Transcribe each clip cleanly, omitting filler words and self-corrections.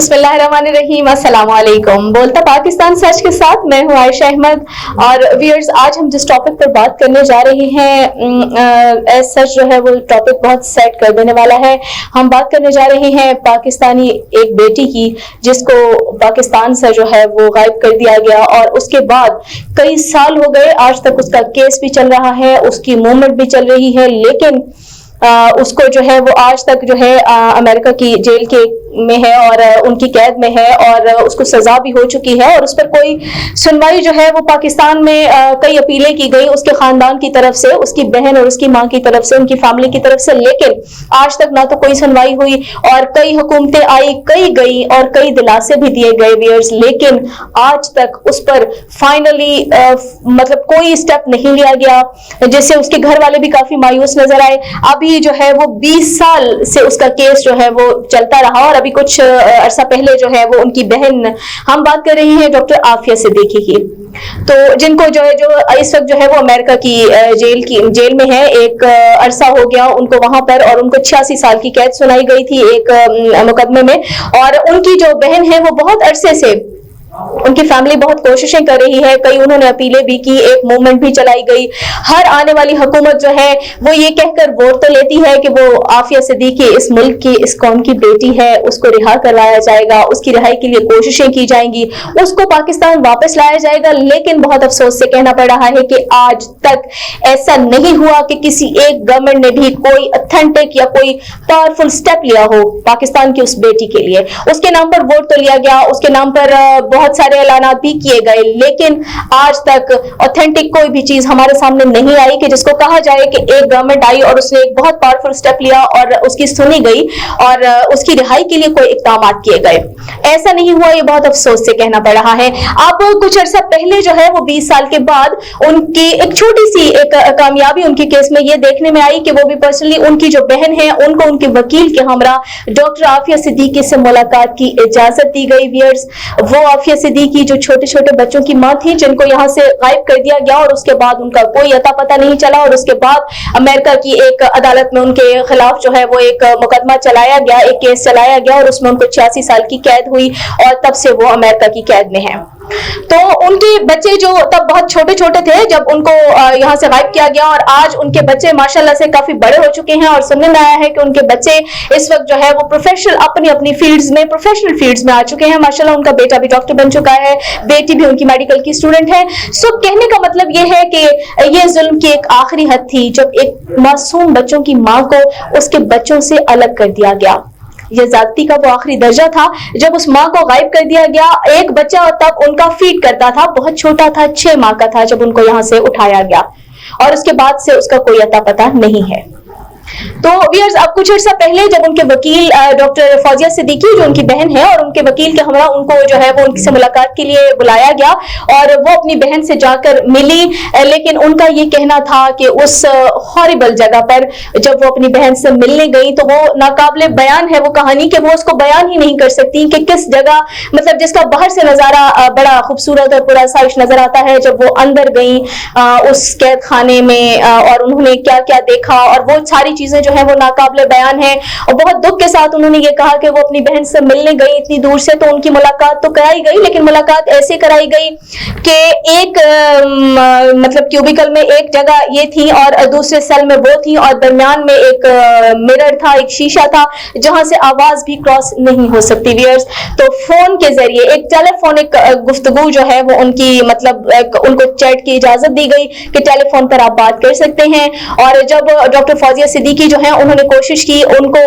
बिस्मिल्लाहिर्रहमानिर्रहीम, अस्सलाम वालेकुम। बोलता पाकिस्तान सच के साथ मैं हूँ आयशा अहमद। और व्यूअर्स, आज हम जिस टॉपिक पर बात करने जा रहे हैं सच जो है वो टॉपिक बहुत सेट कर देने वाला है। हम बात करने जा रहे हैं पाकिस्तानी एक बेटी की जिसको पाकिस्तान से जो है वो गायब कर दिया गया और उसके बाद कई साल हो गए, आज तक उसका केस भी चल रहा है, उसकी मूवमेंट भी चल रही है, लेकिन उसको जो है वो आज तक जो है अमेरिका की जेल के में है और उनकी कैद में है और उसको सजा भी हो चुकी है और उस पर कोई सुनवाई जो है वो पाकिस्तान में कई अपीलें की गई उसके खानदान की तरफ से, उसकी बहन और उसकी मां की तरफ से, उनकी फैमिली की तरफ से, लेकिन आज तक ना तो कोई सुनवाई हुई और कई हुकूमतें आई, कई गई और कई दिलासे भी दिए गए व्यूअर्स, लेकिन आज तक उस पर फाइनली मतलब कोई स्टेप नहीं लिया गया, जिससे उसके घर वाले भी काफी मायूस नजर आए। अभी जो है वो 20 साल से उसका केस जो है वो चलता रहा और अभी कुछ अरसा पहले जो है वो उनकी बहन, हम बात कर रही हैं डॉक्टर आफिया सिद्दीकी की, तो जिनको जो है जो इस वक्त जो है वो अमेरिका की जेल में है, एक अरसा हो गया उनको वहां पर और उनको 86 साल की कैद सुनाई गई थी एक मुकदमे में। और उनकी जो बहन है वो बहुत अरसे से, उनकी फैमिली बहुत कोशिशें कर रही है, कई उन्होंने अपीलें भी की, एक मूवमेंट भी चलाई गई। हर आने वाली हुकूमत जो है वो ये कहकर वोट तो लेती है कि वो आफिया सिद्दीकी इस मुल्क की, इस कौम की बेटी है, उसको रिहा करवाया जाएगा, उसकी रिहाई के लिए कोशिशें की जाएंगी, उसको पाकिस्तान वापस लाया जाएगा, लेकिन बहुत अफसोस से कहना पड़ रहा है कि आज तक ऐसा नहीं हुआ कि किसी एक गवर्नमेंट ने भी कोई ऑथेंटिक या कोई पावरफुल स्टेप लिया हो पाकिस्तान की उस बेटी के लिए। उसके नाम पर वोट तो लिया गया, उसके नाम पर बहुत सारे ऐलानात भी किए गए, लेकिन आज तक ऑथेंटिक कोई भी चीज हमारे सामने नहीं आई कि जिसको कहा जाए कि एक गवर्नमेंट आई और उसने एक बहुत पावरफुल स्टेप लिया और उसकी सुनी गई और उसकी रिहाई के लिए कोई इक़दाम किए गए। ऐसा नहीं हुआ, ये बहुत अफसोस से कहना पड़ रहा है। अब कुछ अर्सा पहले जो है वो 20 साल के बाद उनकी एक छोटी सी एक कामयाबी उनके केस में ये देखने में आई कि वो भी पर्सनली उनकी जो बहन है उनको उनके वकील के हमरा डॉक्टर आफिया सिद्दीकी से मुलाकात की इजाजत दी गई। व्यूअर्स, वो आफिया सिद्दीकी जो छोटे छोटे बच्चों की मां थी जिनको यहाँ से गायब कर दिया गया और उसके बाद उनका कोई अता पता नहीं चला और उसके बाद अमेरिका की एक अदालत में उनके खिलाफ जो है वो एक मुकदमा चलाया गया, एक केस चलाया गया और उसमें उनको 86 साल की कैद हुई और तब से वो अमेरिका की कैद में है। तो उनके बच्चे जो तब बहुत छोटे छोटे थे जब उनको यहाँ से गायब किया गया और आज उनके बच्चे माशाल्लाह से काफी बड़े हो चुके हैं और सुनने में आया है कि उनके बच्चे इस वक्त जो है वो प्रोफेशनल अपनी अपनी फील्ड्स में, प्रोफेशनल फील्ड्स में आ चुके हैं। माशाल्लाह उनका बेटा भी डॉक्टर बन चुका है, बेटी भी उनकी मेडिकल की स्टूडेंट है। सो कहने का मतलब ये है कि ये जुल्म की एक आखिरी हद थी जब एक मासूम बच्चों की मां को उसके बच्चों से अलग कर दिया गया। ये जाति का वो आखिरी दर्जा था जब उस माँ को गायब कर दिया गया। एक बच्चा तब उनका फीड करता था, बहुत छोटा था, 6 माह का था जब उनको यहाँ से उठाया गया और उसके बाद से उसका कोई अता पता नहीं है। तो व्यूअर्स, अब कुछ अर्सा पहले जब उनके वकील डॉक्टर फौजिया सिद्दीकी जो उनकी बहन है और उनके वकील के हमरा उनको जो है वो उनसे मुलाकात के लिए बुलाया गया और वो अपनी बहन से जाकर मिली, लेकिन उनका ये कहना था कि उस हॉरिबल जगह पर जब वो अपनी बहन से मिलने गई तो वो नाकाबिले बयान है वो कहानी कि वो उसको बयान ही नहीं कर सकती कि किस जगह, मतलब जिसका बाहर से नजारा बड़ा खूबसूरत और पूरा साइश नजर आता है, जब वो अंदर गई उस कैद खाने में और उन्होंने क्या क्या देखा और वो सारी चीजें जो है वो नाकाबिले बयान है। और बहुत दुख के साथ उन्होंने ये कहा कि वो अपनी बहन से मिलने गई इतनी दूर से, तो उनकी मुलाकात तो कराई गई, लेकिन मुलाकात ऐसे कराई गई कि एक मतलब क्यूबिकल में एक जगह ये थी और दूसरे सेल में वो थी और दरमियान में एक मिरर था, एक शीशा था जहां से आवाज भी क्रॉस नहीं हो सकती। व्यूअर्स, तो फोन के जरिए एक टेलीफोनिक गुफ्तगू जो है वो उनकी मतलब उनको चैट की इजाजत दी गई कि टेलीफोन पर आप बात कर सकते हैं। और जब डॉक्टर फौजिया सिद्दीकी जो है उन्होंने कोशिश की उनको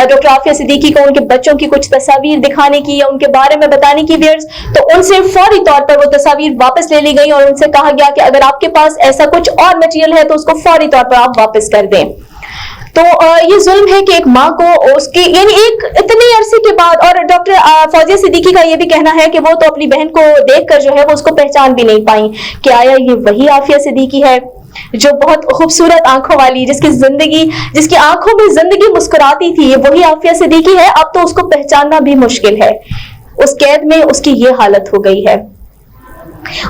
डॉक्टर आफिया सिद्दीकी को उनके बच्चों की कुछ तस्वीर दिखाने की या उनके बारे में बताने की व्यूअर्स, तो उनसे फौरी तौर पर वो तस्वीर वापस ले ली गई और उनसे कहा गया कि अगर आपके पास ऐसा कुछ और मटेरियल है तो उसको फौरी तौर पर आप वापस कर दें। तो ये जुल्म है कि एक माँ को उसकी यानी एक इतने अरसे के बाद, और डॉक्टर फौजिया सिद्दीकी का ये भी कहना है कि वो तो अपनी बहन को देखकर जो है वो उसको पहचान भी नहीं पाई कि आया ये वही आफिया सिद्दीकी है जो बहुत खूबसूरत आंखों वाली, जिसकी आंखों में जिंदगी मुस्कुराती थी, ये वही आफिया सिद्दीकी है। अब तो उसको पहचानना भी मुश्किल है, उस कैद में उसकी ये हालत हो गई है।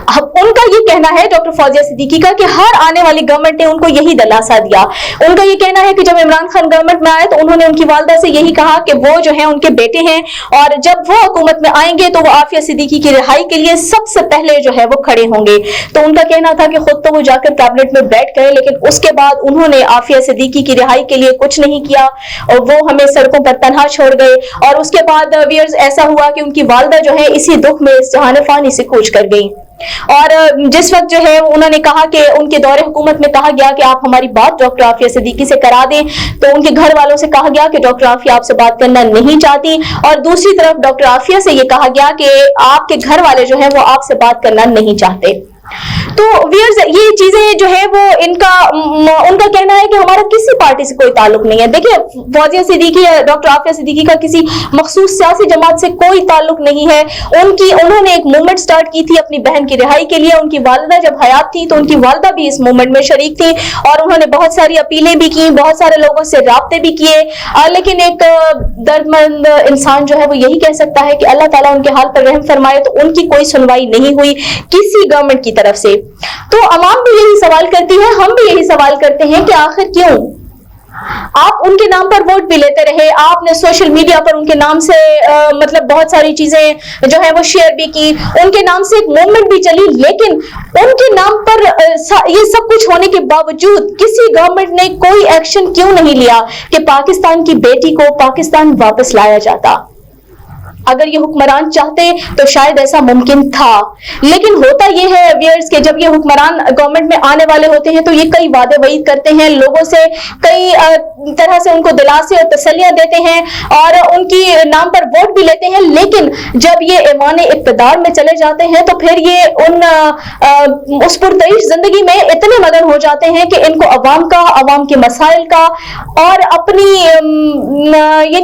अब उनका ये कहना है डॉक्टर फौजिया सिद्दीकी का कि हर आने वाली गवर्नमेंट ने उनको यही दिलासा दिया। उनका ये कहना है कि जब इमरान खान गवर्नमेंट में आए तो उन्होंने उनकी वालदा से यही कहा कि वो जो है उनके बेटे हैं और जब वो हुकूमत में आएंगे तो वो आफिया सिद्दीकी की रिहाई के लिए सबसे पहले जो है वो खड़े होंगे। तो उनका कहना था कि खुद तो वो जाकर कैबिनेट में बैठ गए, लेकिन उसके बाद उन्होंने आफिया सिद्दीकी की रिहाई के लिए कुछ नहीं किया और वो हमें सड़कों पर तनहा छोड़ गए। और उसके बाद व्यूअर्स ऐसा हुआ कि उनकी वालदा जो है इसी दुख में इस जहान फानी से कूच कर गई। और जिस वक्त जो है उन्होंने कहा कि उनके दौरे हुकूमत में कहा गया कि आप हमारी बात डॉक्टर आफिया सिद्दीकी से करा दें, तो उनके घर वालों से कहा गया कि डॉक्टर आफिया आपसे बात करना नहीं चाहती, और दूसरी तरफ डॉक्टर आफिया से ये कहा गया कि आपके घर वाले जो है वो आपसे बात करना नहीं चाहते। तो व्यूअर्स ये चीजें जो है वो उनका कहना है कि हमारा किसी पार्टी से कोई ताल्लुक नहीं है। देखिए फौजिया सिद्दीकी या डॉक्टर आफिया सिद्दीकी का किसी मखसूस सियासी जमात से कोई ताल्लुक नहीं है। उन्होंने एक मूवमेंट स्टार्ट की थी अपनी बहन की रिहाई के लिए। उनकी वालिदा जब हयात थी तो उनकी वालिदा भी इस मूवमेंट में शरीक थी और उन्होंने बहुत सारी अपीलें भी की, बहुत सारे लोगों से राब्ते भी किए, लेकिन एक दर्दमंद इंसान जो है वो यही कह सकता है कि अल्लाह ताला उनके हाल पर रहम फरमाए। तो उनकी कोई सुनवाई नहीं हुई किसी गवर्नमेंट की तरफ से। तो अवाम भी यही सवाल करती है, हम भी यही सवाल करते हैं कि आखिर क्यों आप उनके नाम पर वोट भी लेते रहे, आपने सोशल मीडिया पर उनके नाम से मतलब बहुत सारी चीजें जो है वो शेयर भी की, उनके नाम से एक मूवमेंट भी चली, लेकिन उनके नाम पर ये सब कुछ होने के बावजूद किसी गवर्नमेंट ने कोई एक्शन क्यों नहीं लिया कि पाकिस्तान की बेटी को पाकिस्तान वापस लाया जाता। अगर ये हुक्मरान चाहते तो शायद ऐसा मुमकिन था, लेकिन होता ये है व्यूअर्स कि जब ये हुक्मरान गवर्नमेंट में आने वाले होते हैं तो ये कई वादे वईद करते हैं, लोगों से कई तरह से उनको दिलासे और तसल्लियां देते हैं और उनकी नाम पर वोट भी लेते हैं, लेकिन जब ये ऐवान इक़्तिदार में चले जाते हैं तो फिर ये उस पुरतईश जिंदगी में इतने मगन हो जाते हैं कि इनको अवाम के मसाइल का और अपनी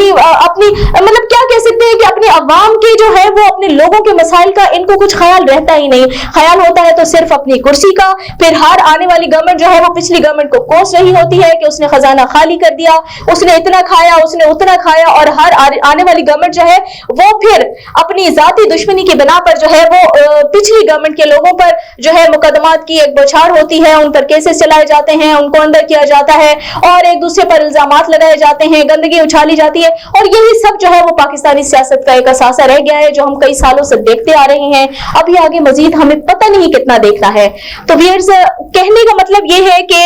मतलब क्या कह सकते हैं कि अपने अवाम के जो है वो अपने लोगों के मसाइल का इनको कुछ ख्याल रहता ही नहीं। ख्याल होता है तो सिर्फ अपनी कुर्सी का। फिर हर आने वाली गवर्नमेंट जो है वो पिछली गवर्नमेंट को कोस रही होती है कि उसने खजाना खाली कर दिया, उसने इतना खाया, उसने उतना खाया, और हर आने वाली गवर्नमेंट जो है वो फिर अपनी जाती दुश्मनी की बिना पर जो है वो पिछली गवर्नमेंट के लोगों पर जो है मुकदमात की एक बौछार होती है, उन पर केसेस चलाए जाते हैं, उनको अंदर किया जाता है और एक दूसरे पर इल्जामात लगाए जाते हैं, गंदगी उछाली जाती है। और यही सब जो है वो पाकिस्तानी सियासत का एक असासा रह गया है जो हम कई सालों से देखते आ रहे हैं। अभी आगे मजीद हमें पता नहीं कितना देखना है। तो व्यूअर्स कहने का मतलब ये है कि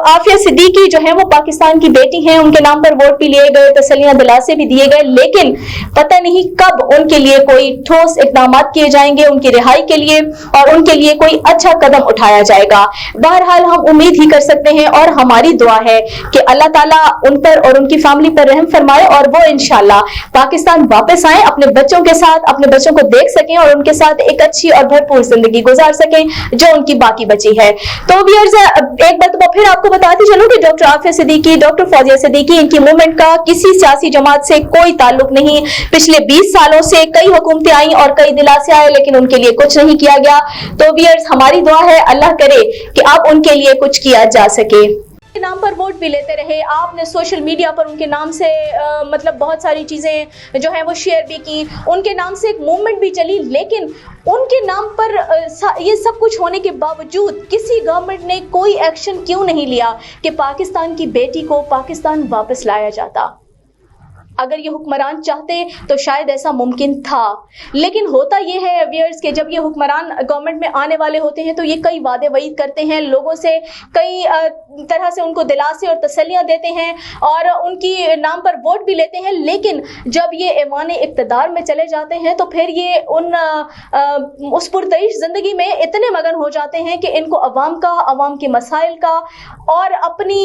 आफिया सिद्दीकी जो है वो पाकिस्तान की बेटी हैं, उनके नाम पर वोट भी लिए गए, तसल्लियां दिलासे भी दिए गए, लेकिन पता नहीं कब उनके लिए कोई ठोस इकदाम किए जाएंगे उनकी रिहाई के लिए और उनके लिए कोई अच्छा कदम उठाया जाएगा। बहरहाल हम उम्मीद ही कर सकते हैं और हमारी दुआ है कि अल्लाह ताला उन पर और उनकी फैमिली पर रहम फरमाए और वो इंशाल्लाह पाकिस्तान वापस आए, अपने बच्चों के साथ अपने बच्चों को देख सकें और उनके साथ एक अच्छी और भरपूर जिंदगी गुजार सकें जो उनकी बाकी बची है। तो व्यूअर्स एक बात फिर आपको बताती चलूं कि डॉक्टर आफिया सिद्दीकी, डॉक्टर फौजिया सिद्दीकी, इनकी मूवमेंट का किसी सियासी जमात से कोई ताल्लुक नहीं। पिछले 20 सालों से कई हुकूमतें आई और कई दिलासे आए, लेकिन उनके लिए कुछ नहीं किया गया। तो व्यूअर्स हमारी दुआ है अल्लाह करे कि अब उनके लिए कुछ किया जा सके। नाम पर वोट भी लेते रहे, आपने सोशल मीडिया पर उनके नाम से मतलब बहुत सारी चीजें जो है वो शेयर भी की, उनके नाम से एक मूवमेंट भी चली, लेकिन उनके नाम पर ये सब कुछ होने के बावजूद किसी गवर्नमेंट ने कोई एक्शन क्यों नहीं लिया कि पाकिस्तान की बेटी को पाकिस्तान वापस लाया जाता। अगर ये हुक्मरान चाहते तो शायद ऐसा मुमकिन था, लेकिन होता ये है व्यूअर्स कि जब ये हुक्मरान गवर्नमेंट में आने वाले होते हैं तो ये कई वादे वईद करते हैं, लोगों से कई तरह से उनको दिलासे और तसल्लियां देते हैं और उनकी नाम पर वोट भी लेते हैं, लेकिन जब ये ऐवान इक़्तिदार में चले जाते हैं तो फिर ये उस पुरतईश जिंदगी में इतने मगन हो जाते हैं कि इनको अवाम के मसाइल का और अपनी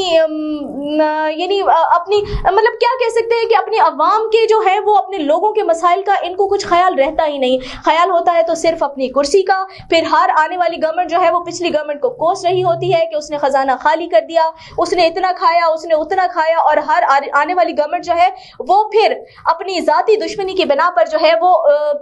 मतलब क्या कह सकते हैं कि अपनी अवाम के जो है वो अपने लोगों के मसाइल का इनको कुछ ख्याल रहता ही नहीं। ख्याल होता है तो सिर्फ अपनी कुर्सी का। फिर हर आने वाली गवर्नमेंट जो है वो पिछली गवर्नमेंट को कोस रही होती है कि उसने खजाना खाली कर दिया, उसने इतना खाया, उसने उतना खाया, और हर आने वाली गवर्नमेंट जो है वो फिर अपनी जाती दुश्मनी की बिना पर जो है वो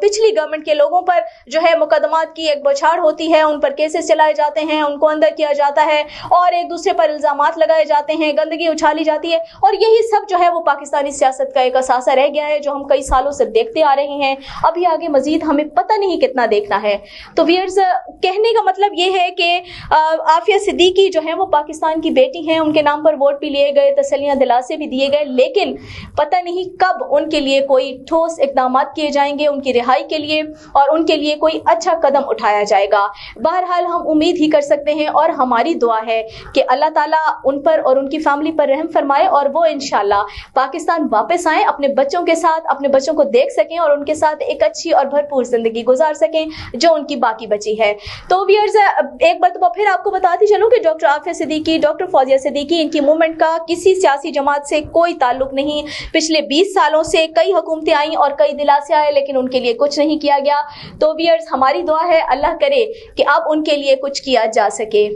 पिछली गवर्नमेंट के लोगों पर जो है मुकदमात की एक बौछार होती है, उन पर केसेस चलाए जाते हैं, उनको अंदर किया जाता है और एक दूसरे पर इल्जामात लगाए जाते हैं, गंदगी उछाली जाती है। और यही सब जो है वो पाकिस्तानी सियासत का کا ساسا رہ گیا ہے جو ہم کئی سالوں سے دیکھتے آ رہے ہیں. ابھی آگے مزید ہمیں پتہ نہیں کتنا دیکھنا ہے. تو ویئرز کہنے کا مطلب یہ ہے کہ عافیہ صدیقی جو ہیں وہ پاکستان کی بیٹی ہیں, ان کے نام پر ووٹ بھی لیے گئے, تسلیاں دلاسے بھی دیے گئے, لیکن پتہ نہیں کب ان کے لیے کوئی ٹھوس اقدامات کیے جائیں گے ان کی رہائی کے لیے اور ان کے لیے کوئی اچھا قدم اٹھایا جائے گا. بہرحال ہم امید ہی کر سکتے ہیں اور ہماری دعا ہے کہ اللہ تعالیٰ ان پر اور ان کی فیملی پر رحم فرمائے اور وہ انشاءاللہ پاکستان واپس آئیں, اپنے بچوں کے ساتھ اپنے بچوں کو دیکھ سکیں اور ان کے ساتھ ایک اچھی اور بھرپور زندگی گزار سکیں جو ان کی باقی بچی ہے. تو ویئرز ایک مرتبہ پھر آپ کو بتاتی چلوں کہ ڈاکٹر عافیہ صدیقی, ڈاکٹر فوزیہ صدیقی, ان کی موومنٹ کا کسی سیاسی جماعت سے کوئی تعلق نہیں. پچھلے 20 سالوں سے کئی حکومتیں آئیں اور کئی دلاسے آئے لیکن ان کے لیے کچھ نہیں کیا گیا. تو ویئرز ہماری دعا ہے اللہ کرے کہ اب ان کے لیے کچھ کیا جا سکے.